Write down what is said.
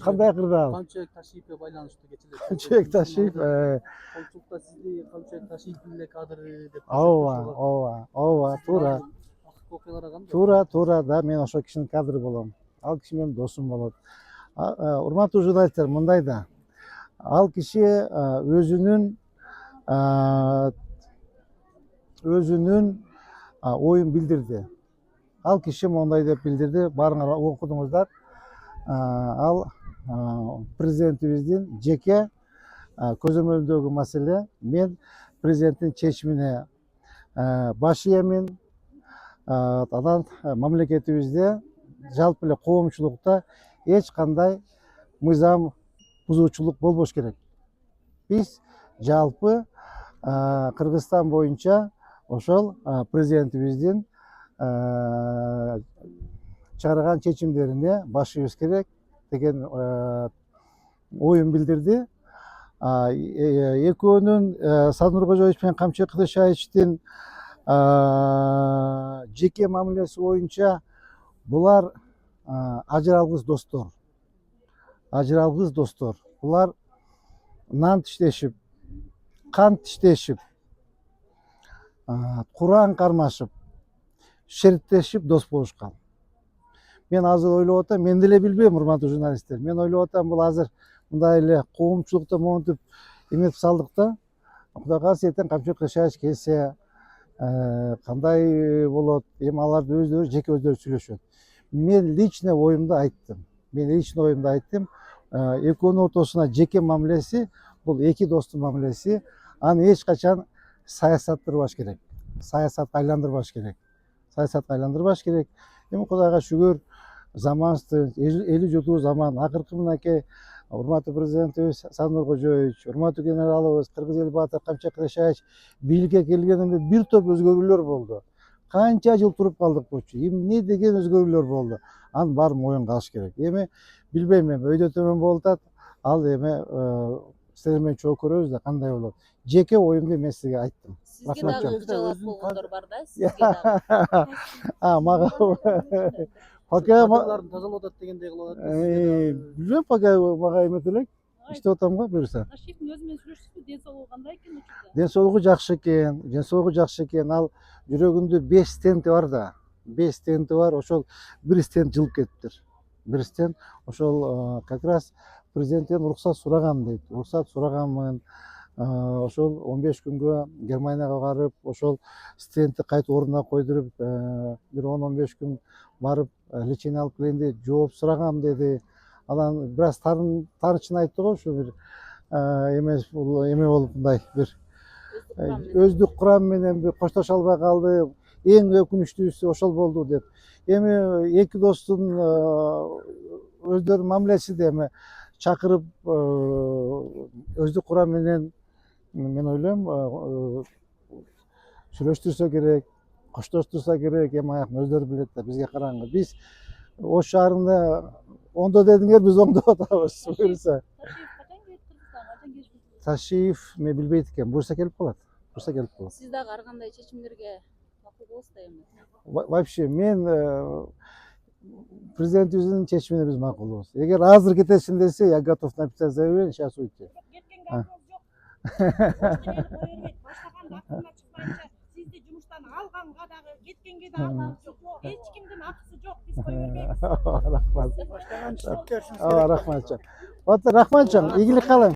Кандай кырдаал? Камчыбек Ташиевке байланыштуу кечиле. Камчыбек Ташиев, Коңчулукта сизди Камчыбек Ташиев эле кадры деп ооба, туура. Акыркы окуялар кандай? Туура, да, мен ошол кишинин кадры болом. Ал киши менин досум болот. Урматтуу журналисттер, мындай да. Ал киши өзүнүн оюн билдирди. Ал киши мондай деп билдирди, баарыңар окудуңуздар. Ал президентибиздин жеке көзөмөлдөгү маселе. Мен президенттин чечимине баш ийемин. Анан мамлекетибизде жалпы эле коомчулукта эч кандай мыйзам бузуучулук болбош керек. Биз жалпы Кыргызстан боюнча ошол президентибиздин чыгарган чечимдерине баш ийбиз керек деген оюн билдирди. Экөөнүн Садыр Кожоевич менен Камчыбек Кытышаевичтин жеке мамилеси боюнча булар ажыралгыс достор. Булар нан тиштешип, кант тиштешип, Куран кармашып, шериктешип дос болушкан. Мен азыр ойлоп атам, мен деле билбейм, урматтуу журналисттер. Мен ойлоп атам, бул азыр мындай эле коомчулукта монтип эметип салдык да. Кудай кааласа эртең Камчыбек Кытышаевич келсе кандай болот? Эми алар өздөрү жеке өздөрү сүйлөшөт. Мен личный оюмду айттым. Экөөнүн ортосуна жеке мамилеси, бул эки достун мамилеси. Аны эч качан саясаттырбаш керек. Саясатка айландырбаш керек. Эми Кудайга шүгүр, заманыбыз эли жутуу заман. Акыркы мынакей урматтуу президентибиз Садыр Кожоевич, урматтуу генералыбыз Кыргыз эл баатыры Камчыбек Кытышаевич бийликке келгенде бир топ өзгөрүүлөр болду. Канча жыл туруп калдык болчу. Эмне деген өзгөрүүлөр болду. Анын баарын моюнга алыш керек. Эми билбейм, өйдө төмөн болуп атат. Ал эми сиздер менен чогуу көрөбүз да кандай болот. Жеке оюмду мен сизге айттым. Сизге дагы жалап болгондор бар да, сизге дагы. Мага Кадрларын тазалап атат дегендей кылып атат. билбейм, пока мага эметип элек. Иштеп атам го, буюрса. Ташиевдин өзү менен сүйлөштүңүзбү? Ден соолугу кандай экен учурда? Ден соолугу жакшы экен. Ал жүрөгүндө 5 стенти бар да. 5 стенти бар. Ошол бир стент жылып кетиптир. Бир стент ошол как раз президенттен уруксат сурагам дейт. Уруксат сураганмын. Ошол 15 күнгө Германияга барып, ошол стентти кайта ордуна койдуруп, бир 10-15 күн барып лечение алып келейин деп жооп сурагам деди. Анан бир аз таарынчын айтты го, ушу бир эме болуп мындай бир өздүк курам менен бир коштошо албай калды. Эң өкүнүчтүүсү ошол болду деп. Эми эки достун өздөрүнүн мамилеси да эми чакырып өздүк курам менен мен ойлойм сүйлөштүрсө керек, коштоштурса керек. Эми аягын өздөрү билет да, бизге караңгы. Биз Ош шаарында оңдо дедиңер, биз оңдоп атабыз. Буюрса. Ташиев мен билбейт экен. Буюрса келип калат. Сиз дагы ар кандай чечимдерге макул болосуз да эми? Вообще мен президентибиздин чечимине биз макулбуз. Эгер азыр кетесиң десе, я готов написать заявление, сейчас уйти. Кеткенге акысына чыкпайынча сизди жумуштан алганга дагы кеткенге да алган жок. Эч кимдин акысы жок. Биз кое бербейбиз. Рахмат. Рахматчан. Игилик каалайм.